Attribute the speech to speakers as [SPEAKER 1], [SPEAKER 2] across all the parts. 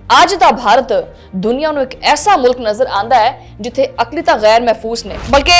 [SPEAKER 1] ਅੱਜ ਦਾ ਭਾਰਤ ਦੁਨੀਆ ਨੂੰ ਇੱਕ ਐਸਾ ਮੁਲਕ ਨਜ਼ਰ ਆਂਦਾ ਹੈ ਜਿੱਥੇ ਅਕਲੀ ਤਾਂ ਗੈਰ ਮਹਿਫੂਜ਼ ਨੇ। ਬਲਕਿ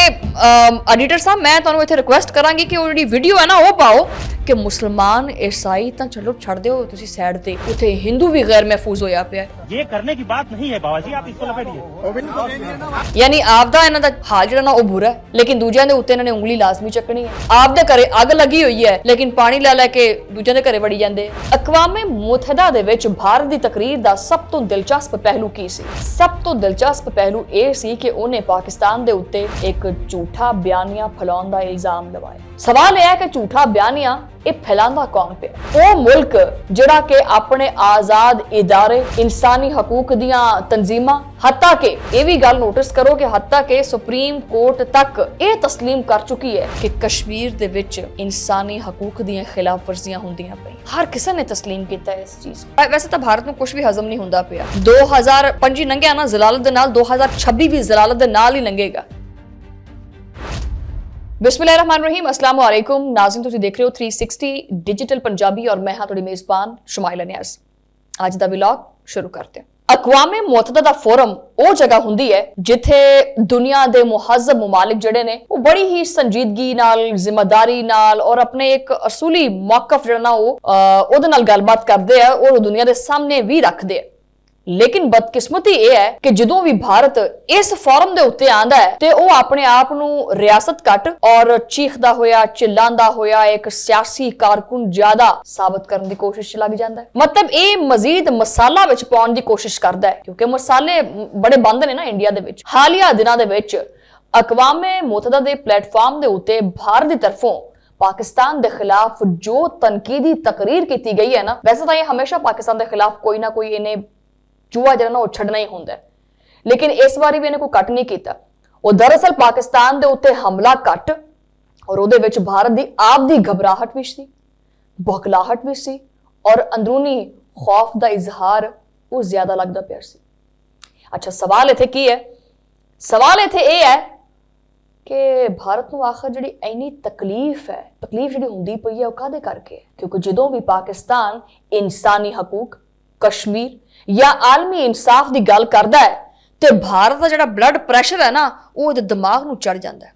[SPEAKER 1] ਐਡੀਟਰ ਸਾਹਿਬ ਮੈਂ ਤੁਹਾਨੂੰ ਇੱਥੇ ਰਿਕੁਐਸਟ ਕਰਾਂਗੀ ਕਿ ਉਹ ਜਿਹੜੀ ਵੀਡੀਓ ਹੈ ਨਾ ਉਹ ਪਾਓ ਕਿ ਮੁਸਲਮਾਨ ईसाई ਤਾਂ ਚਲੋ ਛੱਡ ਦਿਓ ਤੁਸੀਂ ਸਾਈਡ ਤੇ, ਉੱਥੇ ਹਿੰਦੂ ਵੀ ਗੈਰ ਮਹਿਫੂਜ਼ ਹੋਇਆ ਪਿਆ ਹੈ।
[SPEAKER 2] ये करने की बात नहीं है बाबा जी, आप इसको लपेटिए।
[SPEAKER 1] ਯਾਨੀ ਆਪਦਾ ਇਹਨਾਂ ਦਾ ਹਾਲ ਜਿਹੜਾ ਨਾ ਉਹ ਬੁਰਾ ਹੈ, ਲੇਕਿਨ ਦੂਜਿਆਂ ਦੇ ਉੱਤੇ ਇਹਨਾਂ ਨੇ ਉਂਗਲੀ ਲਾਜ਼ਮੀ ਚੱਕਣੀ ਹੈ। ਆਪਦੇ ਘਰੇ ਅੱਗ ਲੱਗੀ ਹੋਈ ਹੈ ਲੇਕਿਨ ਪਾਣੀ ਲੈ ਲੈ ਕੇ ਦੂਜਿਆਂ ਦੇ ਘਰੇ ਵੜੀ ਜਾਂਦੇ। ਅਕਵਾਮੇ ਮੁਤਹਦਾ ਦੇ ਵਿੱਚ ਭਾਰਤ ਦੀ ਤਕਰੀਰ ਦਾ ਸਭ ਤੋਂ ਦਿਲਚਸਪ ਪਹਿਲੂ ਕੀ ਸੀ? ਸਭ ਤੋਂ ਦਿਲਚਸਪ ਪਹਿਲੂ ਇਹ ਸੀ ਕਿ ਉਹਨੇ ਪਾਕਿਸਤਾਨ ਦੇ ਉੱਤੇ ਇੱਕ ਝੂਠਾ ਬਿਆਨੀਆ ਫੈਲਾਉਣ ਦਾ ਇਲਜ਼ਾਮ ਲਗਾਇਆ। ਸਵਾਲ ਇਹ ਹੈ ਕਿ ਝੂਠਾ ਬਿਆਨੀਆ ਇਹ ਫੈਲਾਉਂਦਾ ਕੌਣ ਪਿਆ? ਉਹ ਮੁਲਕ ਜਿਹੜਾ ਕਿ ਆਪਣੇ ਆਜ਼ਾਦ ਇਦਾਰੇ, ਇਨਸਾਨੀ ਹਕੂਕ ਦੀਆਂ ਤਨਜ਼ੀਮਾਂ, ਹੱਤਾ ਕਿ ਇਹ ਵੀ ਗੱਲ ਨੋਟਿਸ ਕਰੋ ਕਿ ਹੱਤਾ ਕਿ ਸੁਪਰੀਮ ਕੋਰਟ ਤੱਕ ਇਹ ਤਸਲੀਮ ਕਰ ਚੁੱਕੀ ਹੈ ਕਿ ਕਸ਼ਮੀਰ ਦੇ ਵਿੱਚ ਇਨਸਾਨੀ ਹਕੂਕ ਦੀਆਂ ਖਿਲਾਫ ਵਰਜ਼ੀਆਂ ਹੁੰਦੀਆਂ ਪਈਆਂ। ਹਰ ਕਿਸੇ ਨੇ ਤਸਲੀਮ ਕੀਤਾ ਇਸ ਚੀਜ਼ ਨੂੰ। ਵੈਸੇ ਤਾਂ ਭਾਰਤ ਨੂੰ ਕੁਝ ਵੀ ਹਜ਼ਮ ਨਹੀਂ ਹੁੰਦਾ ਪਿਆ। 2025 ਲੰਘਿਆ ਨਾ ਜ਼ਲਾਲਤ ਦੇ ਨਾਲ, 2026 ਵੀ ਜ਼ਲਾਲਤ ਦੇ ਨਾਲ ਹੀ ਲੰਘੇਗਾ। बिस्मिल्लाहिर्रहमानिर्रहीम, अस्सलाम वालेकुम नाज़रीन, तुसीं देख रहे हो 360 डिजिटल पंजाबी और मैं हाँ तुहाडी मेज़बान शुमाइला नियाज़। अज दा व्लॉग शुरू करते हैं। अकवामे मुत्तहदा दा फोरम ਉਹ ਜਗ੍ਹਾ ਹੁੰਦੀ ਹੈ ਜਿੱਥੇ ਦੁਨੀਆ ਦੇ ਮੁਹੱਜ਼ਬ ਮੁਮਾਲਿਕ ਜਿਹੜੇ ਨੇ ਉਹ ਬੜੀ ਹੀ ਸੰਜੀਦਗੀ ਨਾਲ, ਜ਼ਿੰਮੇਵਾਰੀ ਨਾਲ ਔਰ ਆਪਣੇ ਇੱਕ ਅਸੂਲੀ ਮੌਕਫ ਜਿਹੜਾ ਨਾ ਉਹਦੇ ਨਾਲ ਗੱਲਬਾਤ ਕਰਦੇ ਆ ਔਰ ਦੁਨੀਆ ਦੇ ਸਾਹਮਣੇ ਵੀ ਰੱਖਦੇ ਆ। ਲੇਕਿਨ ਬਦਕਿਸਮਤੀ ਇਹ ਹੈ ਕਿ ਜਦੋਂ ਵੀ ਭਾਰਤ ਇਸ ਫੋਰਮ ਦੇ ਉੱਤੇ ਆਂਦਾ ਹੈ ਤੇ ਉਹ ਆਪਣੇ ਆਪ ਨੂੰ ਰਿਆਸਤ ਘੱਟ ਔਰ ਚੀਖਦਾ ਹੋਇਆ, ਚਿল্ਲਾਉਂਦਾ ਹੋਇਆ ਇੱਕ ਸਿਆਸੀ ਕਾਰਕੁਨ ਜ਼ਿਆਦਾ ਸਾਬਤ ਕਰਨ ਦੀ ਕੋਸ਼ਿਸ਼ 'ਚ ਲੱਗ ਜਾਂਦਾ ਹੈ। ਮਤਲਬ ਇਹ ਮਜ਼ੀਦ ਮਸਾਲਾ ਵਿੱਚ ਪਾਉਣ ਦੀ ਕੋਸ਼ਿਸ਼ ਕਰਦਾ ਹੈ ਕਿਉਂਕਿ ਮਸਾਲੇ ਬੜੇ ਬੰਦ ਨੇ ਨਾ ਇੰਡੀਆ ਦੇ ਵਿੱਚ। ਹਾਲੀਆ ਦਿਨਾਂ ਦੇ ਵਿੱਚ ਅਕਵਾਮੇ ਮੁਤਹਦਾ ਦੇ ਪਲੇਟਫਾਰਮ ਦੇ ਉੱਤੇ ਭਾਰਤ ਦੀ ਤਰਫੋਂ पाकिस्तान के खिलाफ जो तनकीदी तकरीर की गई है ना, वैसे तो ये हमेशा पाकिस्तान के खिलाफ कोई ना कोई इन्हें चूहा जरा ना छड़ना ही होंदा है, लेकिन इस बारी भी इन्हें कोई कट नहीं किया। वो दरअसल पाकिस्तान के उत्ते हमला कट और उहदे विच भारत की आप दी घबराहट भी सी, बौखलाहट भी सी और अंदरूनी खौफ का इजहार वो ज्यादा लगता पिया सी। अच्छा, सवाल इत्थे की है? सवाल इत्थे ये है कि भारत ਨੂੰ आखिर ਜਿਹੜੀ ਇੰਨੀ ਤਕਲੀਫ ਜਿਹੜੀ ਹੁੰਦੀ ਪਈ ਹੈ ਉਹ ਕਾਹਦੇ ਕਰਕੇ ਹੈ? ਕਿਉਂਕਿ ਜਦੋਂ ਵੀ ਪਾਕਿਸਤਾਨ ਇਨਸਾਨੀ ਹਕੂਕ, ਕਸ਼ਮੀਰ ਜਾਂ ਆਲਮੀ ਇਨਸਾਫ ਦੀ ਗੱਲ ਕਰਦਾ ਹੈ ਤੇ ਭਾਰਤ ਦਾ ਜਿਹੜਾ ਬਲੱਡ ਪ੍ਰੈਸ਼ਰ ਹੈ ਨਾ ਉਹ ਉਹਦੇ ਦਿਮਾਗ ਨੂੰ ਚੜ ਜਾਂਦਾ ਹੈ।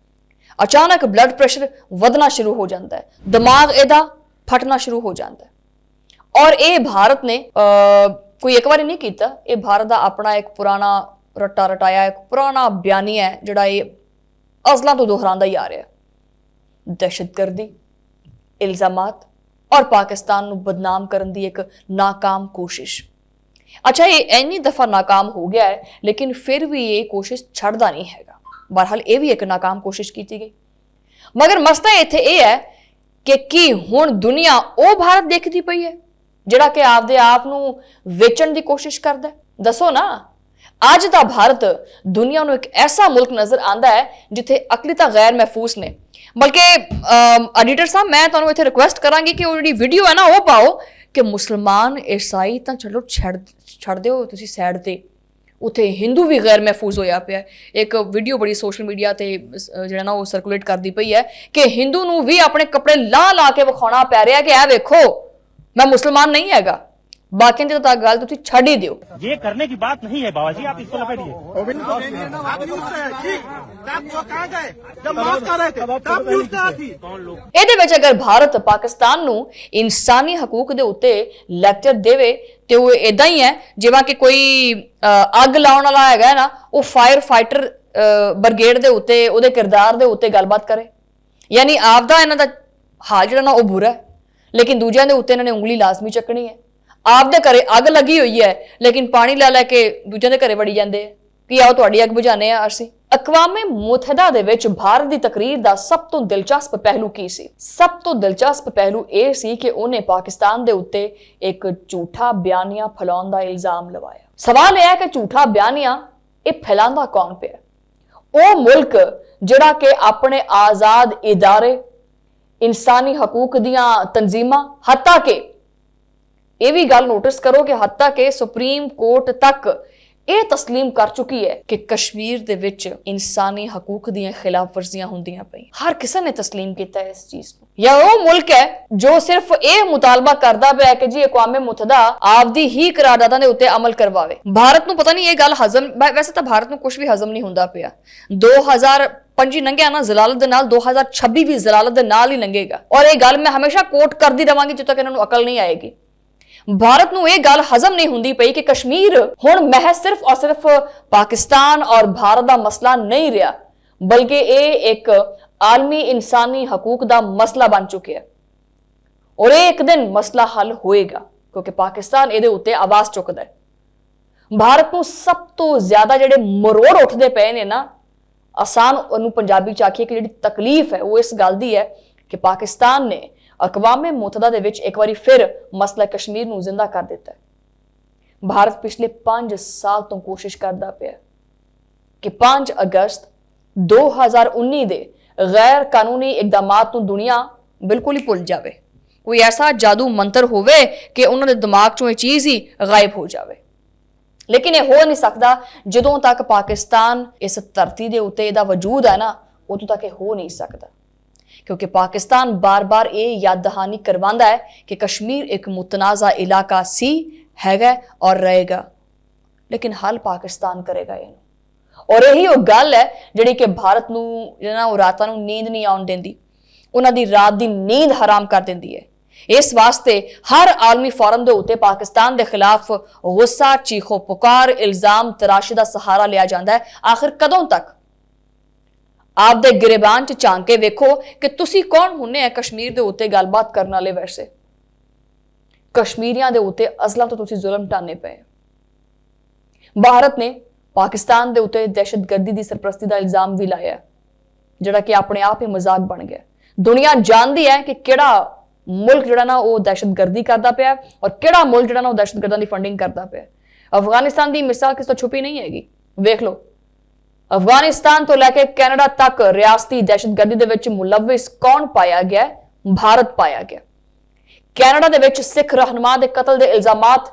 [SPEAKER 1] ਅਚਾਨਕ ਬਲੱਡ ਪ੍ਰੈਸ਼ਰ ਵਧਣਾ ਸ਼ੁਰੂ ਹੋ ਜਾਂਦਾ ਹੈ, ਦਿਮਾਗ ਇਹਦਾ ਫਟਣਾ ਸ਼ੁਰੂ ਹੋ ਜਾਂਦਾ ਹੈ। ਔਰ ਇਹ ਭਾਰਤ ਨੇ ਕੋਈ ਇੱਕ ਵਾਰੀ ਨਹੀਂ ਕੀਤਾ, ਇਹ ਭਾਰਤ ਦਾ ਆਪਣਾ ਇੱਕ ਪੁਰਾਣਾ ਰੱਟਾ ਰਟਾਇਆ ਇੱਕ ਪੁਰਾਣਾ ਬਿਆਨੀ ਹੈ ਜਿਹੜਾ ਇਹ ਅਜ਼ਲਾਂ ਤੋਂ ਦੁਹਰਾਉਂਦਾ ਹੀ ਆ ਰਿਹਾ। ਦਹਿਸ਼ਤਗਰਦੀ, ਇਲਜ਼ਾਮਾਤ ਔਰ ਪਾਕਿਸਤਾਨ ਨੂੰ ਬਦਨਾਮ ਕਰਨ ਦੀ ਇੱਕ ਨਾਕਾਮ ਕੋਸ਼ਿਸ਼। ਅੱਛਾ, ਇਹ ਇੰਨੀ ਦਫਾ ਨਾਕਾਮ ਹੋ ਗਿਆ ਹੈ ਲੇਕਿਨ ਫਿਰ ਵੀ ਇਹ ਕੋਸ਼ਿਸ਼ ਛੱਡਦਾ ਨਹੀਂ ਹੈਗਾ। ਬਹਰਹਾਲ ਇਹ ਵੀ ਇੱਕ ਨਾਕਾਮ ਕੋਸ਼ਿਸ਼ ਕੀਤੀ ਗਈ। ਮਗਰ ਮਸਲਾ ਇੱਥੇ ਇਹ ਹੈ ਕਿ ਕੀ ਹੁਣ ਦੁਨੀਆ ਉਹ ਭਾਰਤ ਦੇਖਦੀ ਪਈ ਹੈ ਜਿਹੜਾ ਕਿ ਆਪਦੇ ਆਪ ਨੂੰ ਵੇਚਣ ਦੀ ਕੋਸ਼ਿਸ਼ ਕਰਦਾ ਹੈ? ਦੱਸੋ ਨਾ। ਅੱਜ ਦਾ ਭਾਰਤ ਦੁਨੀਆ ਨੂੰ ਇੱਕ ਐਸਾ ਮੁਲਕ ਨਜ਼ਰ ਆਂਦਾ ਹੈ ਜਿੱਥੇ ਅਕਲੀ ਤਾਂ ਗੈਰ ਮਹਿਫੂਜ਼ ਨੇ। ਬਲਕਿ ਐਡੀਟਰ ਸਾਹਿਬ ਮੈਂ ਤੁਹਾਨੂੰ ਇੱਥੇ ਰਿਕੁਐਸਟ ਕਰਾਂਗੀ ਕਿ ਉਹ ਜਿਹੜੀ ਵੀਡੀਓ ਹੈ ਨਾ ਉਹ ਪਾਓ ਕਿ ਮੁਸਲਮਾਨ ईसाई ਤਾਂ ਚਲੋ ਛੱਡ ਦਿਓ ਤੁਸੀਂ ਸਾਈਡ ਤੇ, ਉੱਥੇ ਹਿੰਦੂ ਵੀ ਗੈਰ ਮਹਿਫੂਜ਼ ਹੋਇਆ ਪਿਆ। ਇੱਕ ਵੀਡੀਓ ਬੜੀ ਸੋਸ਼ਲ ਮੀਡੀਆ ਤੇ ਜਿਹੜਾ ਨਾ ਉਹ ਸਰਕੂਲੇਟ ਕਰਦੀ ਪਈ ਹੈ ਕਿ ਹਿੰਦੂ ਨੂੰ ਵੀ ਆਪਣੇ ਕੱਪੜੇ ਲਾ ਕੇ ਵਿਖਾਉਣਾ ਪੈ ਰਿਹਾ ਕਿ ਇਹ ਵੇਖੋ ਮੈਂ ਮੁਸਲਮਾਨ ਨਹੀਂ ਹੈਗਾ। बाकी की तो गल तुम छड़ ही दियो।
[SPEAKER 2] ये करने की बात नहीं है बाबा जी, आप इसको लपेटिए।
[SPEAKER 1] ਇਹਦੇ ਵਿੱਚ ਅਗਰ ਭਾਰਤ ਪਾਕਿਸਤਾਨ ਨੂੰ ਇਨਸਾਨੀ ਹਕੂਕ ਦੇ ਉੱਤੇ ਲੈਕਚਰ ਦੇਵੇ ਤੇ ਉਹ ਇਦਾਂ ਹੀ ਹੈ ਜਿਵੇਂ ਕਿ ਕੋਈ ਅੱਗ ਲਾਉਣ ਵਾਲਾ ਹੈਗਾ ਨਾ, ਉਹ ਫਾਇਰ ਫਾਈਟਰ ਬ੍ਰਿਗੇਡ ਦੇ ਉੱਤੇ ਉਹਦੇ ਕਿਰਦਾਰ ਦੇ ਉੱਤੇ ਗੱਲਬਾਤ ਕਰੇ। ਯਾਨੀ ਆਪਦਾ ਇਹਨਾਂ ਦਾ ਹਾਲ ਜਿਹੜਾ ਨਾ ਉਹ ਬੁਰਾ ਹੈ ਲੇਕਿਨ ਦੂਜਿਆਂ ਦੇ ਉੱਤੇ ਇਹਨਾਂ ਨੇ ਉਂਗਲੀ ਲਾਜ਼ਮੀ ਚੱਕਣੀ ਹੈ। ਆਪਦੇ ਘਰੇ ਅੱਗ ਲੱਗੀ ਹੋਈ ਹੈ ਲੇਕਿਨ ਪਾਣੀ ਲੈ ਲੈ ਕੇ ਦੂਜਿਆਂ ਦੇ ਘਰੇ ਵੜੀ ਜਾਂਦੇ ਕਿ ਆਓ ਤੁਹਾਡੀ ਅੱਗ ਬੁਝਾਣੇ ਆ ਅਸੀਂ। ਅਕਵਾਮੇ ਮੁਤਹਦਾ ਦੇ ਵਿੱਚ ਭਾਰਤ ਦੀ ਤਕਰੀਰ ਦਾ ਸਭ ਤੋਂ ਦਿਲਚਸਪ ਪਹਿਲੂ ਕੀ ਸੀ? ਸਭ ਤੋਂ ਦਿਲਚਸਪ ਪਹਿਲੂ ਇਹ ਸੀ ਕਿ ਉਹਨੇ ਪਾਕਿਸਤਾਨ ਦੇ ਉੱਤੇ ਇੱਕ ਝੂਠਾ ਬਿਆਨੀਆ ਫੈਲਾਉਣ ਦਾ ਇਲਜ਼ਾਮ ਲਗਾਇਆ। ਸਵਾਲ ਇਹ ਹੈ ਕਿ ਝੂਠਾ ਬਿਆਨੀਆ ਇਹ ਫੈਲਾਉਂਦਾ ਕੌਣ ਪਿਆ? ਉਹ ਮੁਲਕ ਜਿਹੜਾ ਕਿ ਆਪਣੇ ਆਜ਼ਾਦ ਇਦਾਰੇ, ਇਨਸਾਨੀ ਹਕੂਕ ਦੀਆਂ ਤਨਜ਼ੀਮਾਂ, ਹੱਤਾ ਕਿ ਇਹ ਵੀ ਗੱਲ ਨੋਟਿਸ ਕਰੋ ਕਿ ਹੱਤਾ ਕਿ ਸੁਪਰੀਮ ਕੋਰਟ ਤੱਕ ਇਹ ਤਸਲੀਮ ਕਰ ਚੁੱਕੀ ਹੈ ਕਿ ਕਸ਼ਮੀਰ ਦੇ ਵਿੱਚ ਇਨਸਾਨੀ ਹਕੂਕ ਦੀਆਂ ਖਿਲਾਫਵਰਜ਼ੀਆਂ ਹੁੰਦੀਆਂ ਪਈਆਂ। ਹਰ ਕਿਸੇ ਨੇ ਤਸਲੀਮ ਕੀਤਾ ਹੈ ਇਸ ਚੀਜ਼ ਨੂੰ। ਯਾ ਉਹ ਮੁਲਕ ਹੈ ਜੋ ਸਿਰਫ ਇਹ ਮੁਤਾਲਬਾ ਕਰਦਾ ਪਿਆ ਕਿ ਜੀ ਅਕਵਾਮੇ ਮੁਤਹਦਾ ਆਪਦੀ ਹੀ ਕਰਾਰਦਾਦਾਂ ਦੇ ਉੱਤੇ ਅਮਲ ਕਰਵਾਵੇ। ਭਾਰਤ ਨੂੰ ਪਤਾ ਨਹੀਂ ਇਹ ਗੱਲ ਹਜ਼ਮ, ਵੈਸੇ ਤਾਂ ਭਾਰਤ ਨੂੰ ਕੁਝ ਵੀ ਹਜ਼ਮ ਨਹੀਂ ਹੁੰਦਾ ਪਿਆ। 2025 ਲੰਘਿਆ ਨਾ ਜ਼ਲਾਲਤ ਦੇ ਨਾਲ, 2026 ਵੀ ਜ਼ਲਾਲਤ ਦੇ ਨਾਲ ਹੀ ਲੰਘੇਗਾ। ਔਰ ਇਹ ਗੱਲ ਮੈਂ ਹਮੇਸ਼ਾ ਕੋਟ ਕਰਦੀ ਰਵਾਂਗੀ ਜਦੋਂ ਤੱਕ ਇਹਨਾਂ ਨੂੰ ਅਕਲ ਨਹੀਂ ਆਏਗੀ। ਭਾਰਤ ਨੂੰ ਇਹ ਗੱਲ ਹਜ਼ਮ ਨਹੀਂ ਹੁੰਦੀ ਪਈ ਕਿ ਕਸ਼ਮੀਰ ਹੁਣ ਮਹਿਜ਼ ਸਿਰਫ ਔਰ ਸਿਰਫ ਪਾਕਿਸਤਾਨ ਔਰ ਭਾਰਤ ਦਾ ਮਸਲਾ ਨਹੀਂ ਰਿਹਾ, ਬਲਕਿ ਇਹ ਇੱਕ ਆਲਮੀ ਇਨਸਾਨੀ ਹਕੂਕ ਦਾ ਮਸਲਾ ਬਣ ਚੁੱਕਿਆ ਹੈ। ਔਰ ਇਹ ਇੱਕ ਦਿਨ ਮਸਲਾ ਹੱਲ ਹੋਏਗਾ ਕਿਉਂਕਿ ਪਾਕਿਸਤਾਨ ਇਹਦੇ ਉੱਤੇ ਆਵਾਜ਼ ਚੁੱਕਦਾ ਹੈ। ਭਾਰਤ ਨੂੰ ਸਭ ਤੋਂ ਜ਼ਿਆਦਾ ਜਿਹੜੇ ਮਰੋੜ ਉੱਠਦੇ ਪਏ ਨੇ ਨਾ, ਆਸਾਨ ਉਹਨੂੰ ਪੰਜਾਬੀ ਚ ਆਖੀਏ ਕਿ ਜਿਹੜੀ ਤਕਲੀਫ ਹੈ ਉਹ ਇਸ ਗੱਲ ਦੀ ਹੈ ਕਿ ਪਾਕਿਸਤਾਨ ਨੇ ਅਕਵਾਮੇ ਮੁਤਹਦਾ ਦੇ ਵਿੱਚ ਇੱਕ ਵਾਰੀ ਫਿਰ ਮਸਲਾ ਕਸ਼ਮੀਰ ਨੂੰ ਜ਼ਿੰਦਾ ਕਰ ਦਿੱਤਾ ਹੈ। ਭਾਰਤ ਪਿਛਲੇ 5 ਸਾਲ ਤੋਂ ਕੋਸ਼ਿਸ਼ ਕਰਦਾ ਪਿਆ ਕਿ 5 ਅਗਸਤ 2019 ਦੇ ਗੈਰ ਕਾਨੂੰਨੀ ਇਕਦਾਮਾਤ ਨੂੰ ਦੁਨੀਆ ਬਿਲਕੁਲ ਹੀ ਭੁੱਲ ਜਾਵੇ। ਕੋਈ ਐਸਾ ਜਾਦੂ ਮੰਤਰ ਹੋਵੇ ਕਿ ਉਹਨਾਂ ਦੇ ਦਿਮਾਗ ਚੋਂ ਇਹ ਚੀਜ਼ ਹੀ ਗਾਇਬ ਹੋ ਜਾਵੇ। ਲੇਕਿਨ ਇਹ ਹੋ ਨਹੀਂ ਸਕਦਾ ਜਦੋਂ ਤੱਕ ਪਾਕਿਸਤਾਨ ਇਸ ਧਰਤੀ ਦੇ ਉੱਤੇ ਇਹਦਾ ਵਜੂਦ ਹੈ ਨਾ, ਉਦੋਂ ਤੱਕ ਇਹ ਹੋ ਨਹੀਂ ਸਕਦਾ ਕਿਉਂਕਿ ਪਾਕਿਸਤਾਨ ਬਾਰ-ਬਾਰ ਇਹ ਯਾਦ ਦਹਾਨੀ ਕਰਵਾਉਂਦਾ ਹੈ ਕਿ ਕਸ਼ਮੀਰ ਇੱਕ ਮੁਤਨਾਜ਼ਾ ਇਲਾਕਾ ਸੀ, ਹੈਗਾ ਔਰ ਰਹੇਗਾ। ਲੇਕਿਨ ਹੱਲ ਪਾਕਿਸਤਾਨ ਕਰੇਗਾ ਇਹਨੂੰ। ਔਰ ਇਹੀ ਉਹ ਗੱਲ ਹੈ ਜਿਹੜੀ ਕਿ ਭਾਰਤ ਨੂੰ ਜਿਹੜਾ ਉਹ ਰਾਤਾਂ ਨੂੰ ਨੀਂਦ ਨਹੀਂ ਆਉਣ ਦਿੰਦੀ, ਉਹਨਾਂ ਦੀ ਰਾਤ ਦੀ ਨੀਂਦ ਹਰਾਮ ਕਰ ਦਿੰਦੀ ਹੈ। ਇਸ ਵਾਸਤੇ ਹਰ ਆਲਮੀ ਫੋਰਮ ਦੇ ਉੱਤੇ ਪਾਕਿਸਤਾਨ ਦੇ ਖਿਲਾਫ ਗੁੱਸਾ, ਚੀਖੋ ਪੁਕਾਰ, ਇਲਜ਼ਾਮ ਤਰਾਸ਼ੀ ਦਾ ਸਹਾਰਾ ਲਿਆ ਜਾਂਦਾ ਹੈ। ਆਖਿਰ ਕਦੋਂ ਤੱਕ? ਆਪਦੇ ਗਿਰਬਾਨ ਚ ਝਾਂਕ ਕੇ ਵੇਖੋ ਕਿ ਤੁਸੀਂ ਕੌਣ ਹੁੰਨੇ ਆ ਕਸ਼ਮੀਰ ਦੇ ਉੱਤੇ ਗੱਲਬਾਤ ਕਰਨ ਵਾਲੇ। ਵੈਸੇ ਕਸ਼ਮੀਰੀਆਂ ਦੇ ਉੱਤੇ ਅਸਲਾਂ ਤੋਂ ਤੁਸੀਂ ਜ਼ੁਲਮ ਢਾਣੇ ਪਏ। ਭਾਰਤ ਨੇ ਪਾਕਿਸਤਾਨ ਦੇ ਉੱਤੇ ਦਹਿਸ਼ਤਗਰਦੀ ਦੀ ਸਰਪ੍ਰਸਤੀ ਦਾ ਇਲਜ਼ਾਮ ਵੀ ਲਾਇਆ ਜਿਹੜਾ ਕਿ ਆਪਣੇ ਆਪ ਹੀ ਮਜ਼ਾਕ ਬਣ ਗਿਆ। ਦੁਨੀਆ ਜਾਣਦੀ ਹੈ ਕਿ ਕਿਹੜਾ ਮੁਲਕ ਜਿਹੜਾ ਨਾ ਉਹ ਦਹਿਸ਼ਤਗਰਦੀ ਕਰਦਾ ਪਿਆ ਔਰ ਕਿਹੜਾ ਮੁਲਕ ਜਿਹੜਾ ਨਾ ਉਹ ਦਹਿਸ਼ਤਗਰਦਾਂ ਦੀ ਫੰਡਿੰਗ ਕਰਦਾ ਪਿਆ। ਅਫਗਾਨਿਸਤਾਨ ਦੀ ਮਿਸਾਲ ਕਿਸ ਤੋਂ ਛੁਪੀ ਨਹੀਂ ਹੈਗੀ। ਵੇਖ ਲਓ, ਅਫਗਾਨਿਸਤਾਨ ਤੋਂ ਲੈ ਕੇ ਕੈਨੇਡਾ ਤੱਕ ਰਿਆਸਤੀ ਦਹਿਸ਼ਤਗਰਦੀ ਦੇ ਵਿੱਚ ਮੁਲਵਿਸ ਕੌਣ ਪਾਇਆ ਗਿਆ? ਭਾਰਤ ਪਾਇਆ ਗਿਆ। ਕੈਨੇਡਾ ਦੇ ਵਿੱਚ ਸਿੱਖ ਰਹਿਨੁਮਾ ਦੇ ਕਤਲ ਦੇ ਇਲਜ਼ਾਮਾਤ,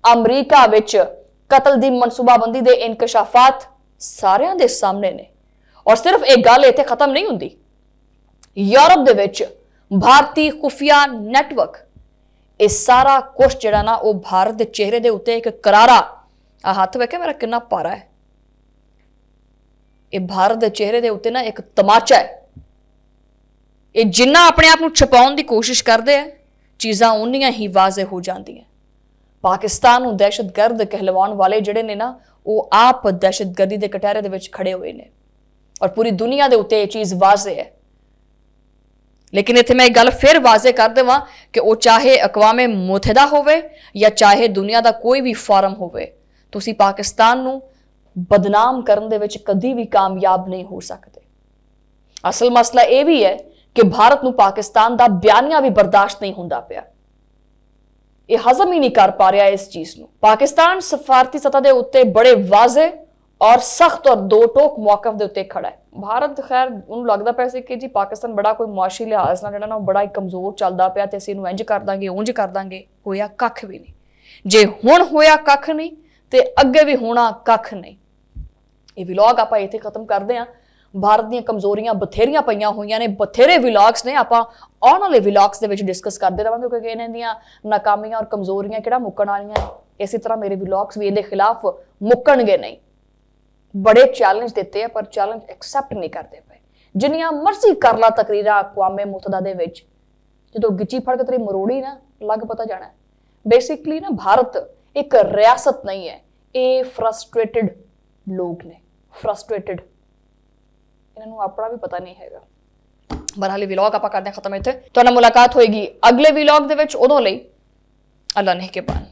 [SPEAKER 1] ਅਮਰੀਕਾ ਵਿੱਚ ਕਤਲ ਦੀ ਮਨਸੂਬਾਬੰਦੀ ਦੇ ਇਨਕਸ਼ਾਫਾਤ ਸਾਰਿਆਂ ਦੇ ਸਾਹਮਣੇ ਨੇ। ਔਰ ਸਿਰਫ ਇਹ ਗੱਲ ਇੱਥੇ ਖਤਮ ਨਹੀਂ ਹੁੰਦੀ। ਯੂਰਪ ਦੇ ਵਿੱਚ ਭਾਰਤੀ ਖੁਫੀਆ ਨੈਟਵਰਕ, ਇਹ ਸਾਰਾ ਕੁਝ ਜਿਹੜਾ ਨਾ ਉਹ ਭਾਰਤ ਦੇ ਚਿਹਰੇ ਦੇ ਉੱਤੇ ਇੱਕ ਕਰਾਰਾ, ਆ ਹੱਥ ਵੇਖਿਆ ਮੇਰਾ ਕਿੰਨਾ ਭਾਰਾ ਹੈ, ਇਹ ਭਾਰਤ ਦੇ ਚਿਹਰੇ ਦੇ ਉੱਤੇ ਨਾ ਇੱਕ ਤਮਾਚਾ ਹੈ। ਇਹ ਜਿੰਨਾ ਆਪਣੇ ਆਪ ਨੂੰ ਛੁਪਾਉਣ ਦੀ ਕੋਸ਼ਿਸ਼ ਕਰਦੇ ਆ, ਚੀਜ਼ਾਂ ਉਨੀਆਂ ਹੀ ਵਾਜ਼ਿਹ ਹੋ ਜਾਂਦੀਆਂ। ਪਾਕਿਸਤਾਨ ਨੂੰ ਦਹਿਸ਼ਤਗਰਦ ਕਹਿਲਵਾਉਣ ਵਾਲੇ ਜਿਹੜੇ ਨੇ ਨਾ, ਉਹ ਆਪ ਦਹਿਸ਼ਤਗਰਦੀ ਦੇ ਕਟਹਿਰੇ ਦੇ ਵਿੱਚ ਖੜੇ ਹੋਏ ਨੇ ਔਰ ਪੂਰੀ ਦੁਨੀਆ ਦੇ ਉੱਤੇ ਇਹ ਚੀਜ਼ ਵਾਜ਼ਿਹ ਹੈ। ਲੇਕਿਨ ਇੱਥੇ ਮੈਂ ਇਹ ਗੱਲ ਫਿਰ ਵਾਜ਼ਿਹ ਕਰ ਦੇਵਾਂ ਕਿ ਉਹ ਚਾਹੇ ਅਕਵਾਮੇ ਮੁਤਹਦਾ ਹੋਵੇ ਜਾਂ ਚਾਹੇ ਦੁਨੀਆ ਦਾ ਕੋਈ ਵੀ ਫੋਰਮ ਹੋਵੇ, ਤੁਸੀਂ ਪਾਕਿਸਤਾਨ ਨੂੰ ਬਦਨਾਮ ਕਰਨ ਦੇ ਵਿੱਚ ਕਦੀ ਵੀ ਕਾਮਯਾਬ ਨਹੀਂ ਹੋ ਸਕਦੇ। ਅਸਲ ਮਸਲਾ ਇਹ ਵੀ ਹੈ ਕਿ ਭਾਰਤ ਨੂੰ ਪਾਕਿਸਤਾਨ ਦਾ ਬਿਆਨੀਆ ਵੀ ਬਰਦਾਸ਼ਤ ਨਹੀਂ ਹੁੰਦਾ ਪਿਆ। ਇਹ ਹਜ਼ਮ ਹੀ ਨਹੀਂ ਕਰ ਪਾ ਰਿਹਾ ਇਸ ਚੀਜ਼ ਨੂੰ। ਪਾਕਿਸਤਾਨ ਸਫਾਰਤੀ ਸਤਹ ਦੇ ਉੱਤੇ ਬੜੇ ਵਾਜ਼ਿਹ ਔਰ ਸਖਤ ਔਰ ਦੋ ਟੋਕ ਮੌਕਫ ਦੇ ਉੱਤੇ ਖੜਾ ਹੈ। ਭਾਰਤ ਖੈਰ ਉਹਨੂੰ ਲੱਗਦਾ ਪਿਆ ਸੀ ਕਿ ਜੀ ਪਾਕਿਸਤਾਨ ਬੜਾ ਕੋਈ ਮੁਆਸ਼ੀ ਲਿਹਾਜ਼ ਨਾਲ ਜਿਹੜਾ ਨਾ ਬੜਾ ਹੀ ਕਮਜ਼ੋਰ ਚੱਲਦਾ ਪਿਆ ਤੇ ਅਸੀਂ ਇਹਨੂੰ ਇੰਜ ਕਰ ਦਾਂਗੇ, ਉਂਝ ਕਰ ਦਾਂਗੇ। ਹੋਇਆ ਕੱਖ ਵੀ ਨਹੀਂ। ਜੇ ਹੁਣ ਹੋਇਆ ਕੱਖ ਨਹੀਂ ਤੇ ਅੱਗੇ ਵੀ ਹੋਣਾ ਕੱਖ ਨਹੀਂ। ਇਹ ਵਲੌਗ ਆਪਾਂ ਇੱਥੇ ਖਤਮ ਕਰਦੇ ਹਾਂ। ਭਾਰਤ ਦੀਆਂ ਕਮਜ਼ੋਰੀਆਂ ਬਥੇਰੀਆਂ ਪਈਆਂ ਹੋਈਆਂ ਨੇ, ਬਥੇਰੇ ਵਲੌਗਸ ਨੇ, ਆਪਾਂ ਆਉਣ ਵਾਲੇ ਵਲੌਗਸ ਦੇ ਵਿੱਚ ਡਿਸਕਸ ਕਰਦੇ ਰਹਾਂਗੇ ਕਿਉਂਕਿ ਇਹਨਾਂ ਦੀਆਂ ਨਾਕਾਮੀਆਂ ਔਰ ਕਮਜ਼ੋਰੀਆਂ ਕਿਹੜਾ ਮੁੱਕਣ ਵਾਲੀਆਂ। ਇਸੇ ਤਰ੍ਹਾਂ ਮੇਰੇ ਵਲੌਗਸ ਵੀ ਇਹਦੇ ਖਿਲਾਫ ਮੁੱਕਣਗੇ ਨਹੀਂ। ਬੜੇ ਚੈਲੰਜ ਦਿੱਤੇ ਆ ਪਰ ਚੈਲੰਜ ਐਕਸੈਪਟ ਨਹੀਂ ਕਰਦੇ ਪਏ। ਜਿੰਨੀਆਂ ਮਰਜ਼ੀ ਕਰ ਲਾ ਤਕਰੀਰਾਂ ਅਕਵਾਮੇ ਮੁਤਹਦਾ ਦੇ ਵਿੱਚ, ਜਦੋਂ ਗਿੱਚੀ ਫੜ ਕੇ ਤੇਰੀ ਮਰੋੜੀ ਨਾ ਲੱਗ ਪਤਾ ਜਾਣਾ। ਬੇਸਿਕਲੀ ਨਾ ਭਾਰਤ ਇੱਕ ਰਿਆਸਤ ਨਹੀਂ ਹੈ, ਇਹ ਫਰਸਟ੍ਰੇਟਡ ਲੋਕ ਨੇ। ਫਰਸਟ੍ਰੇਟਡ, ਇਹਨਾਂ ਨੂੰ ਆਪਣਾ ਵੀ ਪਤਾ ਨਹੀਂ ਹੈਗਾ। ਬਰਹਾਲੀ ਵਲੌਗ ਆਪਾਂ ਕਰਦੇ ਹਾਂ ਖਤਮ ਇੱਥੇ। ਤੁਹਾਡਾ ਮੁਲਾਕਾਤ ਹੋਏਗੀ ਅਗਲੇ ਵਲੌਗ ਦੇ ਵਿੱਚ। ਉਦੋਂ ਲਈ ਅੱਲਾ ਨਿਗਹਿਬਾਨ।